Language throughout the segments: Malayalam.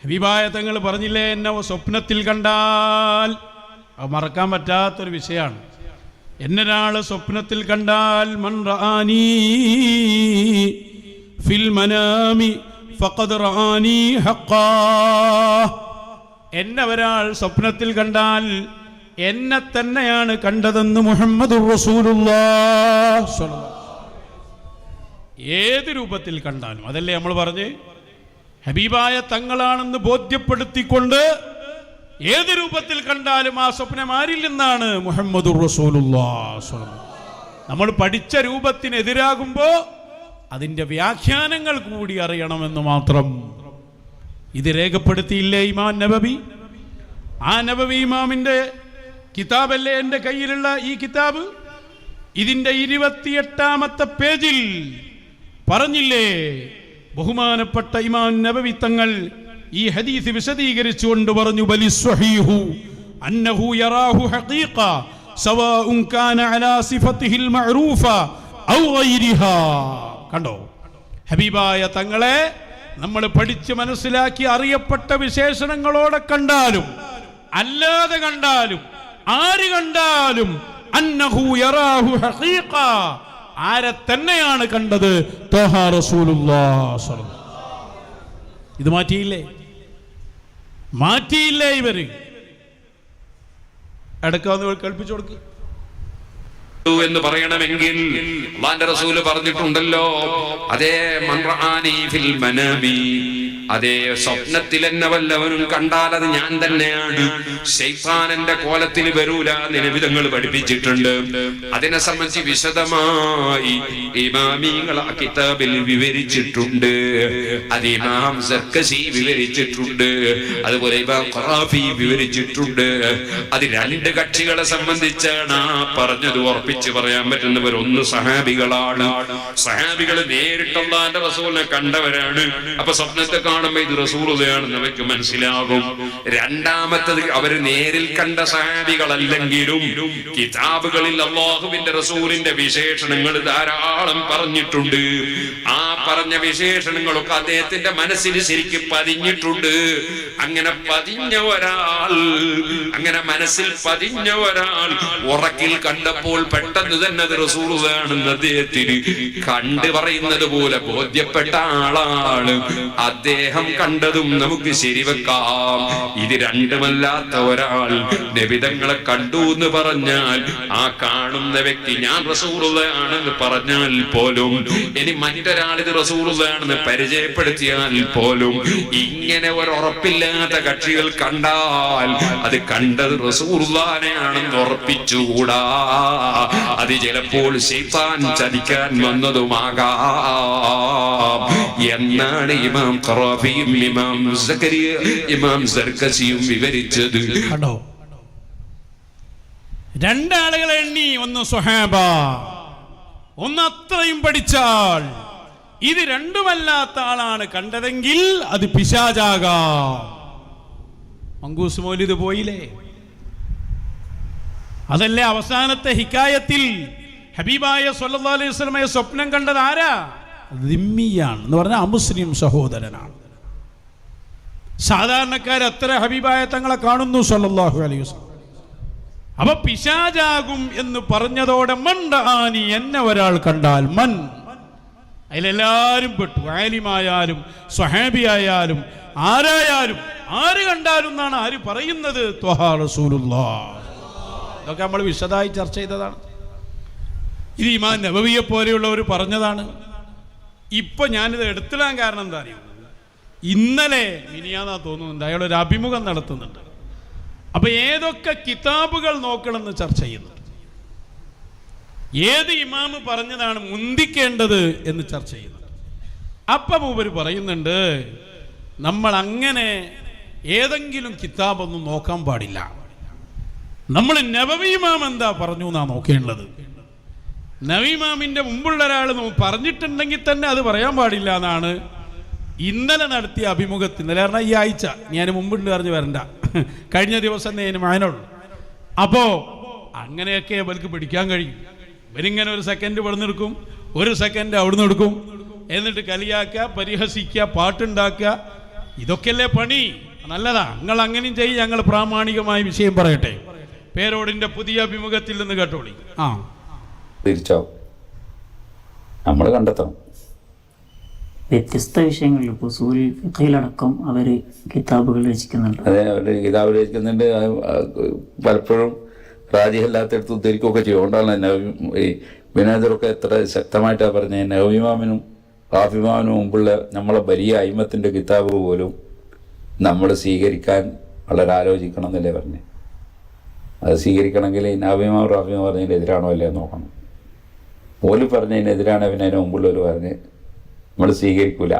ഹബീബായ തങ്ങൾ പറഞ്ഞില്ലേ, എന്നെ സ്വപ്നത്തിൽ കണ്ടാൽ, അത് മറക്കാൻ പറ്റാത്തൊരു വിഷയമാണ്. എന്നൊരാൾ സ്വപ്നത്തിൽ കണ്ടാൽ, മൻ റആനി ഫിൽ മനാമി ഫഖദ് റആനി ഹഖാ, എന്നെ ഒരാൾ സ്വപ്നത്തിൽ കണ്ടാൽ എന്നെ തന്നെയാണ് കണ്ടതെന്ന് മുഹമ്മദുർ റസൂലുള്ളാഹ് സ്വല്ലല്ലാഹു അലൈഹി. ഏത് രൂപത്തിൽ കണ്ടാലും, അതല്ലേ നമ്മൾ പറഞ്ഞ്, ഹബീബായ തങ്ങളാണെന്ന് ബോധ്യപ്പെടുത്തിക്കൊണ്ട് ഏത് രൂപത്തിൽ കണ്ടാലും ആ സ്വപ്നം ആരിൽ നിന്നാണ്? മുഹമ്മദുർ റസൂലുള്ളാഹി സ്വല്ലല്ലാഹു അലൈഹി വസല്ലം. നമ്മൾ പഠിച്ച രൂപത്തിനെതിരാകുമ്പോൾ അതിൻ്റെ വ്യാഖ്യാനങ്ങൾ കൂടി അറിയണമെന്ന് മാത്രം. ഇത് രേഖപ്പെടുത്തിയില്ലേ ഇമാം നബവി? ആ നബവി ഇമാമിൻ്റെ കിതാബല്ലേ എൻ്റെ കയ്യിലുള്ള ഈ കിതാബ്? ഇതിൻ്റെ 28ാമത്തെ പേജിൽ പറഞ്ഞില്ലേ, ബഹുമാനപ്പെട്ട ഇമാം നബവി തങ്ങൾ ഈ ഹദീസ് വിശദീകരിച്ചുകൊണ്ട് പറഞ്ഞു, ബലി സ്വഹീഹു അന്നഹു യറാഹു ഹഖീഖ സവാഉൻ കാന അലാ സിഫതിഹിൽ മഅറൂഫ ഔ ഗൈരിഹാ. കണ്ടോ, ഹബീബായ തങ്ങളെ നമ്മൾ പഠിച്ച് മനസ്സിലാക്കി അറിയപ്പെട്ട വിശേഷണങ്ങളോടെ കണ്ടാലും അല്ലാതെ കണ്ടാലും ആര് കണ്ടാലും അന്നഹു യറാഹു ഹഖീഖ, ആരെ തന്നെയാണ് കണ്ടത്? ത്വഹ റസൂലുള്ളാഹി സ്വല്ലല്ലാഹു അലൈഹി വസല്ലം. ഇത് മാറ്റിയില്ലേ ഇവര്? അടക്കാന്ന് കേൾപ്പിച്ചു കൊടുക്ക് എന്ന് പറയണമെങ്കിൽ അല്ലാഹുവിന്റെ റസൂല് പറഞ്ഞിട്ടുണ്ടല്ലോ, അതേ മൻ റആനി ഫിൽ മനാമി, അതേ സ്വപ്നത്തിൽ എന്നെ വല്ലവനും കണ്ടാൽ അത് ഞാൻ തന്നെയാണ്, ശൈത്താൻ എന്റെ കോലത്തിൽ വരൂല എന്ന് നബി തങ്ങൾ പഠിപ്പിച്ചിട്ടുണ്ട്. അതിനെ സംബന്ധിച്ച് വിശദമായി ഇമാമികൾ ആ കിതാബിൽ വിവരിച്ചിട്ടുണ്ട്. അത് ഇമാം സർക്കസി വിവരിച്ചിട്ടുണ്ട്, അതുപോലെ ഇമാം ഖറാഫി വിവരിച്ചിട്ടുണ്ട്. അത് രണ്ട് കക്ഷികളെ സംബന്ധിച്ചാണ് പറഞ്ഞത്. ഉറപ്പിച്ച് പറയാൻ പറ്റുന്നവർ ഒന്ന് സഹാബികളാണ്. സഹാബികൾ നേരിട്ട് അല്ലാഹുവിന്റെ റസൂലിനെ കണ്ടവരാണ്. അപ്പൊ സ്വപ്നത്തെ കാണുമ്പോൾ ഇത് റസൂലുള്ളാഹിയാണെന്ന് അവർക്ക് മനസ്സിലാകും. രണ്ടാമത്തത്, അവർ നേരിൽ കണ്ട സഹാബികളല്ലെങ്കിലും കിതാബുകളിൽ അല്ലാഹുവിന്റെ റസൂലിന്റെ വിശേഷണങ്ങൾ ധാരാളം പറഞ്ഞിട്ടുണ്ട്. ആ പറഞ്ഞ വിശേഷണങ്ങളൊക്കെ അദ്ദേഹത്തിന്റെ മനസ്സിൽ ശരിക്കും പതിഞ്ഞിട്ടുണ്ട്. അങ്ങനെ പതിഞ്ഞ ഒരാൾ, അങ്ങനെ മനസ്സിൽ പതിഞ്ഞ ഒരാൾ ഉറക്കിൽ കണ്ടപ്പോൾ പെട്ടെന്ന് തന്നെ അത് റസൂലുള്ളാഹിയാണെന്ന് അദ്ദേഹത്തിന് കണ്ടു പറയുന്നത് പോലെ ബോധ്യപ്പെട്ട ആളാണ്. അദ്ദേഹം കണ്ടതും നമുക്ക് ശരിവെക്കാം. ഇത് രണ്ടുമല്ലാത്ത ഒരാൾ നബിതങ്ങളെ കണ്ടു എന്ന് പറഞ്ഞാൽ, ആ കാണുന്ന വ്യക്തി ഞാൻ റസൂലുള്ളാഹിയാണെന്ന് പറഞ്ഞാൽ പോലും, ഇനി മറ്റൊരാൾ ഇത് റസൂലുള്ളാഹിയാണെന്ന് പരിചയപ്പെടുത്തിയാൽ പോലും, ഇങ്ങനെ ഒരു ഉറപ്പില്ലാത്ത കക്ഷികൾ കണ്ടാൽ അത് കണ്ടത് റസൂലുള്ളാഹിയാണെന്ന് ഉറപ്പിച്ചുകൂടാ. അത് ചിലപ്പോൾ ശൈത്താൻ ചതിക്കാൻ വന്നതുമാകാം എന്നാണ് ഇമാം ഖറാഫിയും ഇമാം സക്കരിയ ഇമാം സർക്കസിയും വിവരിച്ചത്. കണ്ടോ, രണ്ടാളുകളെ എണ്ണി, ഒന്ന് സ്വഹാബ, ഒന്ന് അത്രയും പഠിച്ചാൽ. ഇത് രണ്ടുമല്ലാത്ത ആളാണ് കണ്ടതെങ്കിൽ അത് പിശാചാകാം. മങ്കൂസ് മൗലിദ് പോയില്ലേ? അതല്ലേ അവസാനത്തെ ഹിക്കായത്തിൽ ഹബീബായ സ്വല്ലല്ലാഹു അലൈഹി വസല്ലമയെ സ്വപ്നം കണ്ടത് ആരാ? ദിമ്മിയാണ് എന്ന് പറഞ്ഞാൽ അമുസ്ലിം സഹോദരനാണ്. സാധാരണക്കാർ എത്ര ഹബീബായ തങ്ങളെ കാണുന്നു സ്വല്ലല്ലാഹു അലൈഹി വസല്ലം. അപ്പൊ പിശാചാകും എന്ന് പറഞ്ഞതോടെ മൻ റആനി, എന്നെ ഒരാൾ കണ്ടാൽ, മൻ അതിലെല്ലാവരും പെട്ടു. ആലിമായാലും സ്വഹാബിയായാലും ആരായാലും ആര് കണ്ടാലും എന്നാണ് ആര് പറയുന്നത്? ത്വഹ റസൂലുള്ളാഹി. ഇതൊക്കെ നമ്മൾ വിശദമായി ചർച്ച ചെയ്തതാണ്. ഇത് ഇമാം നബവിയെ പോലെയുള്ളവർ പറഞ്ഞതാണ്. ഇപ്പൊ ഞാനിത് എടുത്തിടാൻ കാരണം എന്താ അറിയാം? ഇന്നലെ മിനിയാന്നാ തോന്നുന്നുണ്ട് അയാളൊരു അഭിമുഖം നടത്തുന്നുണ്ട്. അപ്പൊ ഏതൊക്കെ കിതാബുകൾ നോക്കണമെന്ന് ചർച്ച ചെയ്യുന്നുണ്ട്. ഏത് ഇമാമ് പറഞ്ഞതാണ് മുന്തിക്കേണ്ടത് എന്ന് ചർച്ച ചെയ്യുന്നുണ്ട്. അപ്പം മൂപ്പര് പറയുന്നുണ്ട്, നമ്മൾ അങ്ങനെ ഏതെങ്കിലും കിതാബൊന്നും നോക്കാൻ പാടില്ല. നമ്മൾ നബവി ഇമാം എന്താ പറഞ്ഞു എന്നാ നോക്കേണ്ടത്. നബവി ഇമാമിന്റെ മുമ്പുള്ള ഒരാൾ പറഞ്ഞിട്ടുണ്ടെങ്കിൽ തന്നെ അത് പറയാൻ പാടില്ല എന്നാണ് ഇന്നലെ നടത്തിയ അഭിമുഖത്തിൽ. ഇന്നലെ പറഞ്ഞാൽ ഈ ആഴ്ച, ഞാൻ മുമ്പുണ്ട് പറഞ്ഞ് വരണ്ട, കഴിഞ്ഞ ദിവസം ഞാൻ മാനുള്ളൂ. അപ്പോ അങ്ങനെയൊക്കെ ഇവർക്ക് പിടിക്കാൻ കഴിയും. ഇവരിങ്ങനെ ഒരു സെക്കൻഡ് ഇവിടെ നിൽക്കും, ഒരു സെക്കൻഡ് അവിടുന്ന് എടുക്കും, എന്നിട്ട് കളിയാക്കുക, പരിഹസിക്കുക, പാട്ടുണ്ടാക്കുക, ഇതൊക്കെയല്ലേ പണി. നല്ലതാ, നിങ്ങൾ അങ്ങനെയും ചെയ്യും. ഞങ്ങൾ പ്രാമാണികമായ വിഷയം പറയട്ടെ. പേരോടിന്റെ പുതിയ അഭിമുഖത്തിൽ നിന്ന് കേട്ടോളി. തിരിച്ചാവും നമ്മൾ കണ്ടെത്തണം. വ്യത്യസ്ത വിഷയങ്ങളിൽ ഇപ്പോൾ ഉസൂൽ ഫിഖിലടക്കം അവർ കിതാബുകൾ രചിക്കുന്നുണ്ട്. അതെ, അവരുടെ കിതാബ് രചിക്കുന്നുണ്ട്. പലപ്പോഴും റാജിഹല്ലാത്തടുത്ത് ഉദ്ധരിക്കുകയൊക്കെ ചെയ്യും. അതുകൊണ്ടാണ് ഈ വിനോദരൊക്കെ എത്ര ശക്തമായിട്ടാണ് പറഞ്ഞത്. നവീമാമിനും ഹാഫിമാമിനും മുമ്പുള്ള നമ്മളെ വലിയ അയിമത്തിൻ്റെ കിതാബ് പോലും നമ്മൾ സ്വീകരിക്കാൻ വളരെ ആലോചിക്കണം എന്നല്ലേ പറഞ്ഞത്. അത് സ്വീകരിക്കണമെങ്കിൽ നവീമാം റാഫിമാം പറഞ്ഞതിന് എതിരാണോ അല്ലേ നോക്കണം. പോലും പറഞ്ഞതിനെതിരാണ് പിന്നെ അതിന് മുമ്പുള്ളവർ പറഞ്ഞ് നമ്മൾ സ്വീകരിക്കൂല.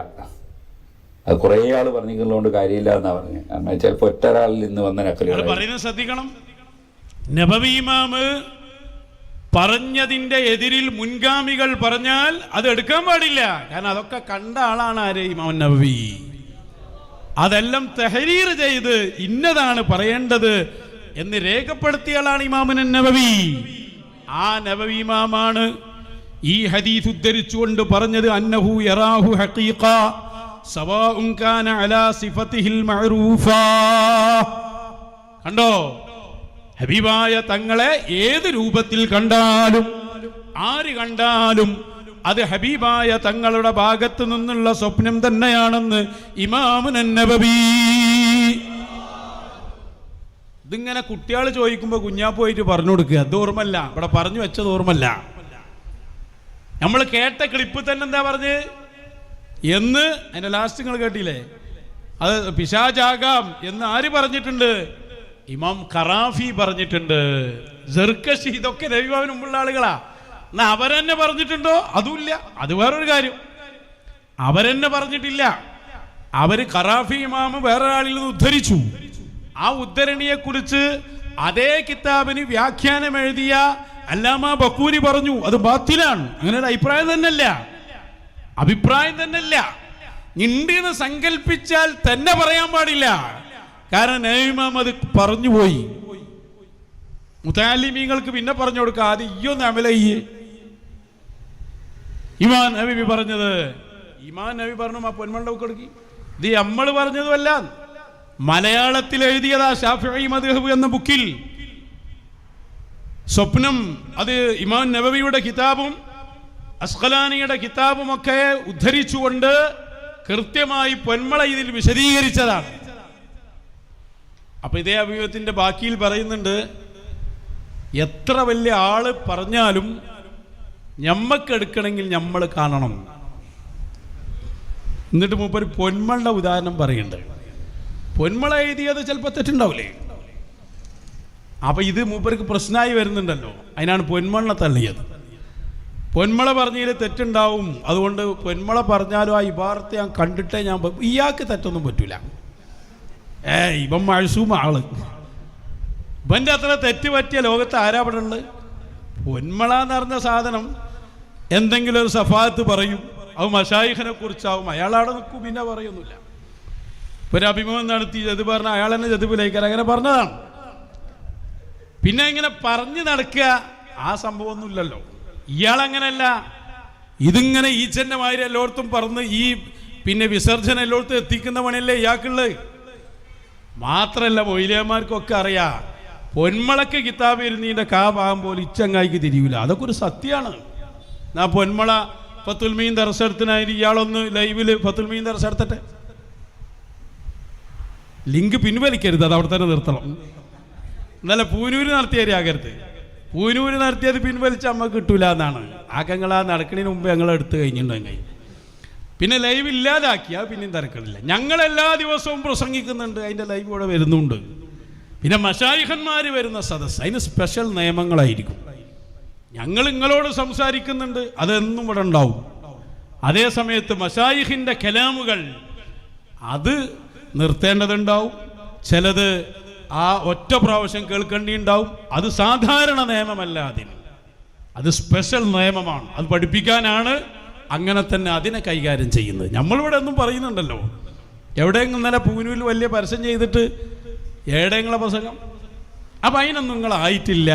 അത് കുറേ ആൾ പറഞ്ഞിട്ടുള്ളതുകൊണ്ട് കാര്യമില്ല എന്നാ പറഞ്ഞത്. കാരണം ചിലപ്പോൾ ഒറ്റ ഒരാളിൽ നിന്ന് വന്ന നക്കലുകൾ പറയുന്നത് ശ്രദ്ധിക്കണം. നബവി ഇമാമ് പറഞ്ഞതിന്റെ എതിരിൽ മുൻഗാമികൾ പറഞ്ഞാൽ അത് എടുക്കാൻ പാടില്ല. കാരണം അതൊക്കെ കണ്ട ആളാണ് ആര്? ഇമാം നബവി. അതെല്ലാം തഹരീർ ചെയ്ത് ഇന്നതാണ് പറയേണ്ടത് എന്ന് രേഖപ്പെടുത്തിയ ആളാണ് ഇമാം നബവി. ആ നബവി ഇമാമാണ് ഈ ഹദീസ് ഉദ്ധരിച്ചുകൊണ്ട് പറഞ്ഞത് അന്നഹു യറാഹു ഹഖീഖ സവാഉൻ കാന അലാ സിഫതിഹിൽ മഅറൂഫ. കണ്ടോ, ഹബീബായ തങ്ങളെ ഏത് രൂപത്തിൽ കണ്ടാലും ആര് കണ്ടാലും അത് ഹബീബായ തങ്ങളുടെ ഭാഗത്തു നിന്നുള്ള സ്വപ്നം തന്നെയാണെന്ന് ഇമാമുൻ നബവി. ഇതിങ്ങനെ കുട്ടികൾ ചോദിക്കുമ്പോൾ കുഞ്ഞാ പോയിട്ട് പറഞ്ഞു കൊടുക്കുക. അത് ഓർമ്മല്ല, ഇവിടെ പറഞ്ഞു വെച്ചത് ഓർമ്മല്ല. നമ്മൾ കേട്ട ക്ലിപ്പ് തന്നെ എന്താ പറഞ്ഞ് എന്ന് അതിന്റെ ലാസ്റ്റ് നിങ്ങൾ കേട്ടില്ലേ? അത് പിശാചാകാം എന്ന് ആര് പറഞ്ഞിട്ടുണ്ട്? ഇമാം ഖറാഫി പറഞ്ഞിട്ടുണ്ട്. സർക്കശി, ഇതൊക്കെ നബിമാവിന് മുമ്പുള്ള ആളുകളാ. എന്നാ അവരെന്നെ പറഞ്ഞിട്ടുണ്ടോ? അതുമില്ല. അത് വേറൊരു കാര്യം. അവരെന്നെ പറഞ്ഞിട്ടില്ല. അവര് ഖറാഫി ഇമാമ് വേറൊരാളിൽ നിന്ന് ഉദ്ധരിച്ചു. ആ ഉദ്ധരണിയെ കുറിച്ച് അതേ കിതാബിന് വ്യാഖ്യാനം എഴുതിയ അല്ലാമ ബക്കൂരി പറഞ്ഞു അത് ബാത്തിലാണ്. അങ്ങനെ ഒരു അഭിപ്രായം തന്നെയല്ല. ഉണ്ടെന്ന് സങ്കല്പിച്ചാൽ തന്നെ പറയാൻ പാടില്ല. കാരണം നബിമാം അത് പറഞ്ഞുപോയി. മുതഅല്ലിമീങ്ങൾക്ക് പിന്നെ പറഞ്ഞു കൊടുക്കുക, ആദ്യം ഇയൊന്ന് അമലയ്യ്. ഇമാം നബി പറഞ്ഞത്, ഇമാം നബി പറഞ്ഞു ആ പൊന്മണ്ട കൊടുക്കി. ഇത് നമ്മൾ പറഞ്ഞതുമല്ല, മലയാളത്തിൽ എഴുതിയതാ ശാഫിഈ മദ്ഹബ് എന്ന ബുക്കിൽ. സ്വപ്നം അത് ഇമാം നബവിയുടെ കിതാബും അസ്ഖലാനിയുടെ കിതാബും ഒക്കെ ഉദ്ധരിച്ചുകൊണ്ട് കൃത്യമായി പൊന്മള ഇതിൽ വിശദീകരിച്ചതാണ്. അപ്പൊ ഇതേ അഭിമുഖത്തിന്റെ ബാക്കിയിൽ പറയുന്നുണ്ട്, എത്ര വലിയ ആള് പറഞ്ഞാലും ഞമ്മക്ക് എടുക്കണമെങ്കിൽ നമ്മൾ കാണണം. എന്നിട്ട് മൂപ്പര് പൊന്മളുടെ ഉദാഹരണം പറയുന്നുണ്ട്. പൊന്മള എഴുതിയത് ചിലപ്പോൾ തെറ്റുണ്ടാവില്ലേ? അപ്പൊ ഇത് മൂപ്പർക്ക് പ്രശ്നമായി വരുന്നുണ്ടല്ലോ. അതിനാണ് പൊന്മള തള്ളിയത്. പൊന്മള പറഞ്ഞതിൽ തെറ്റുണ്ടാവും, അതുകൊണ്ട് പൊന്മള പറഞ്ഞാലും ആ ഇബാറത്തെ ഞാൻ കണ്ടിട്ടേ ഞാൻ. ഇയാൾക്ക് തെറ്റൊന്നും പറ്റൂല. ഇവൻ മഴസൂം ആള്. ഇവന്റെ അത്ര തെറ്റ് പറ്റിയ ലോകത്ത് ആരാപടുള്ളത്? പൊന്മള എന്ന് പറഞ്ഞ സാധനം എന്തെങ്കിലും ഒരു സഫാത്ത് പറയും, അത് മശായിഖിനെ കുറിച്ചാവും, അയാളവിടെ നിൽക്കും, പിന്നെ പറയൊന്നുമില്ല. ഒരു അഭിമുഖം നടത്തി അത് പറഞ്ഞ അയാൾ തന്നെ ജതുബിലേക്കാർ അങ്ങനെ പറഞ്ഞതാണ്. പിന്നെ ഇങ്ങനെ പറഞ്ഞു നടക്കുക, ആ സംഭവമൊന്നുമില്ലല്ലോ. ഇയാളങ്ങനല്ല. ഇതിങ്ങനെ ഈച്ചന്റെ മാതിരി എല്ലായിടത്തും പറന്ന് ഈ പിന്നെ വിസർജനം എല്ലായിടത്തും എത്തിക്കുന്ന പണിയല്ലേ ഇയാൾക്കുള്ളത്. മാത്രല്ല മൊയ്ലിയന്മാർക്കൊക്കെ അറിയാം, പൊന്മളക്ക് കിതാബ് ഇരുന്നീൻ്റെ ഭാഗം പോലും ഇച്ചങ്ങായിക്ക് തിരിയൂല. അതൊക്കെ ഒരു സത്യമാണ്. ആ പൊന്മള ഫത്തുൽ മീൻ ദർശനത്തിനായി ഇയാളൊന്ന് ലൈവില് ഫത്തുൽ മീൻ ദർശനത്തെ ലിങ്ക് പിൻവലിക്കരുത്, അത് അവിടെ തന്നെ നിർത്തണം. എന്നാലും പൂനൂര് നടത്തിയാകരുത്. പൂനൂര് നടത്തിയത് പിൻവലിച്ച് അമ്മ കിട്ടൂല എന്നാണ്. ആക്കങ്ങൾ ആ നടക്കണതിന് മുമ്പ് ഞങ്ങൾ എടുത്തു കഴിഞ്ഞിട്ടുണ്ടെങ്കിൽ പിന്നെ ലൈവ് ഇല്ലാതാക്കിയാൽ പിന്നെയും തിരക്കണില്ല. ഞങ്ങളെല്ലാ ദിവസവും പ്രസംഗിക്കുന്നുണ്ട്, അതിൻ്റെ ലൈവ് ഇവിടെ വരുന്നുണ്ട്. പിന്നെ മശായിഖന്മാർ വരുന്ന സദസ്സ്, അതിന് സ്പെഷ്യൽ നിയമങ്ങളായിരിക്കും. ഞങ്ങൾ നിങ്ങളോട് സംസാരിക്കുന്നുണ്ട്, അതെന്നും ഇവിടെ ഉണ്ടാവും. അതേ സമയത്ത് മശായിഖിൻ്റെ കലാമുകൾ അത് നിർത്തേണ്ടതുണ്ടാവും. ചിലത് ആ ഒറ്റ പ്രാവശ്യം കേൾക്കേണ്ടിയുണ്ടാവും. അത് സാധാരണ നിയമമല്ല, അത് സ്പെഷ്യൽ നിയമമാണ്. അത് പഠിപ്പിക്കാനാണ് അങ്ങനെ തന്നെ അതിനെ കൈകാര്യം ചെയ്യുന്നത്. നമ്മളിവിടെ ഒന്നും പറയുന്നുണ്ടല്ലോ, എവിടെയെങ്കിലും ഇന്നലെ പൂനൂരിൽ വലിയ പരസ്യം ചെയ്തിട്ട് എവിടെയെങ്കിലും പ്രസംഗം. അപ്പം അതിനൊന്നും നിങ്ങളായിട്ടില്ല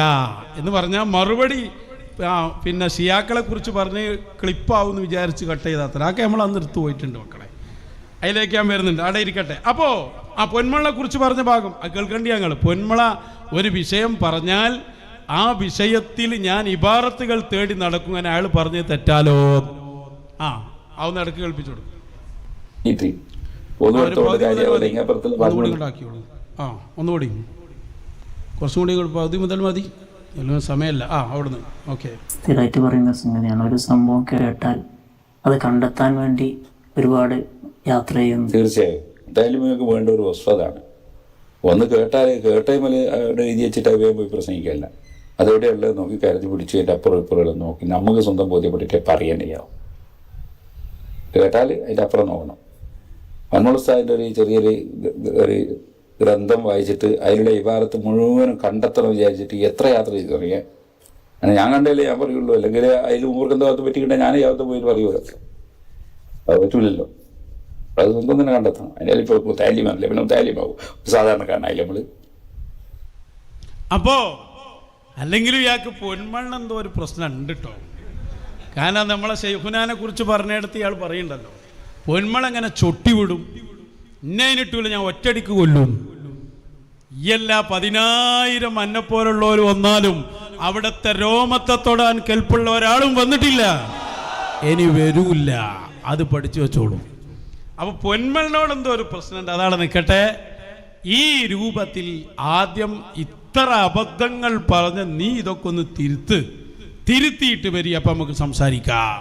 എന്ന് പറഞ്ഞാൽ മറുപടി പിന്നെ ഷിയാക്കളെ കുറിച്ച് പറഞ്ഞ് ക്ലിപ്പാവും എന്ന് വിചാരിച്ച് കട്ട് ചെയ്താൽ അത്ര ആക്കെ നമ്മൾ അന്ന് എടുത്തു പോയിട്ടുണ്ട് മക്കളെ. അതിലേക്ക് ഞാൻ വരുന്നുണ്ട്, അവിടെ ഇരിക്കട്ടെ. അപ്പോൾ ആ പൊന്മളെ കുറിച്ച് പറഞ്ഞ ഭാഗം കേൾക്കേണ്ടി ഞങ്ങൾ. പൊന്മള ഒരു വിഷയം പറഞ്ഞാൽ ആ വിഷയത്തിൽ ഞാൻ ഇബാറത്തുകൾ തേടി നടക്കും. അങ്ങനെ അയാൾ പറഞ്ഞ് തെറ്റാലോ? അതൊന്ന് ഇടക്ക് കേൾപ്പിച്ചു കൊടുക്കും. ഒന്നുകൂടി കുറച്ചും കൂടി പകുതി മുതൽ മതി, സമയമല്ല. അവിടുന്ന് ഓക്കെ. സ്ഥിരമായിട്ട് പറയുന്ന സംഗതിയാണ്, ഒരു സംഭവം കേട്ടാൽ അത് കണ്ടെത്താൻ വേണ്ടി ഒരുപാട് യാത്ര ചെയ്യുന്നു. തീർച്ചയായും എന്തായാലും നിങ്ങൾക്ക് വേണ്ട ഒരു വസ്തു അതാണ്. ഒന്ന് കേട്ടേമല് അവിടെ എഴുതി വെച്ചിട്ട് അവയെ പോയി പ്രസംഗിക്കല്ല. അതെവിടെയുള്ളത് നോക്കി കരുതി പിടിച്ച് അതിൻ്റെ അപ്പുറം ഇപ്പുറം നോക്കി നമുക്ക് സ്വന്തം ബോധ്യപ്പെട്ടിട്ടേ പറയാനില്ലാവും. കേട്ടാൽ അതിൻ്റെ അപ്പുറം നോക്കണം. മന്മുളസ്ഥാൻ്റെ ഒരു ചെറിയൊരു ഒരു ഗ്രന്ഥം വായിച്ചിട്ട് അതിലുള്ള ഇബാറത്ത് മുഴുവനും കണ്ടെത്തണം വിചാരിച്ചിട്ട് എത്ര യാത്ര ചെയ്ത് തുടങ്ങിയാൽ അങ്ങനെ ഞാൻ കണ്ടല്ലേ ഞാൻ പറയുള്ളൂ. അല്ലെങ്കിൽ അതിൽ മുമ്പ് എന്താ ഭാഗത്ത് പറ്റിക്കണ്ടേ ഞാൻ യാത്ര പോയിട്ട് പറയുമല്ലോ. അത് പറ്റൂലല്ലോ. അത് സ്വന്തം തന്നെ കണ്ടെത്തണം. അതിനാലിപ്പോൾ താലിമാണല്ലേ, പിന്നെ താലിമാവും സാധാരണക്കാരനായി നമ്മൾ. അപ്പോ അല്ലെങ്കിലും ഇയാൾക്ക് പൊന്മണ്ണ് എന്തോ ഒരു പ്രശ്നം ഉണ്ട് കേട്ടോ. കാരണം നമ്മളെ ശൈഖുനാനെ കുറിച്ച് പറഞ്ഞെടുത്ത് ഇയാൾ പറയുന്നുണ്ടല്ലോ, പൊന്മളെങ്ങനെ ചൊട്ടിവിടും, ഇന്നതിനിട്ടില്ല ഞാൻ ഒറ്റടിക്ക് കൊല്ലും. ഈ എല്ലാ 10,000 അന്നെപ്പോലുള്ളവർ വന്നാലും അവിടുത്തെ രോമത്തെ തൊടാൻ കെൽപ്പുള്ള ഒരാളും വന്നിട്ടില്ല, ഇനി വരൂല്ല. അത് പഠിച്ചു വെച്ചോളൂ. അപ്പോൾ പൊന്മളിനോട് എന്തോ ഒരു പ്രശ്നമുണ്ട്, അതാണ് നിൽക്കട്ടെ. ഈ രൂപത്തിൽ ആദ്യം ഇത്ര അബദ്ധങ്ങൾ പറഞ്ഞ് നീ ഇതൊക്കെ ഒന്ന് തിരുത്തിയിട്ട് വരി, അപ്പം നമുക്ക് സംസാരിക്കാം.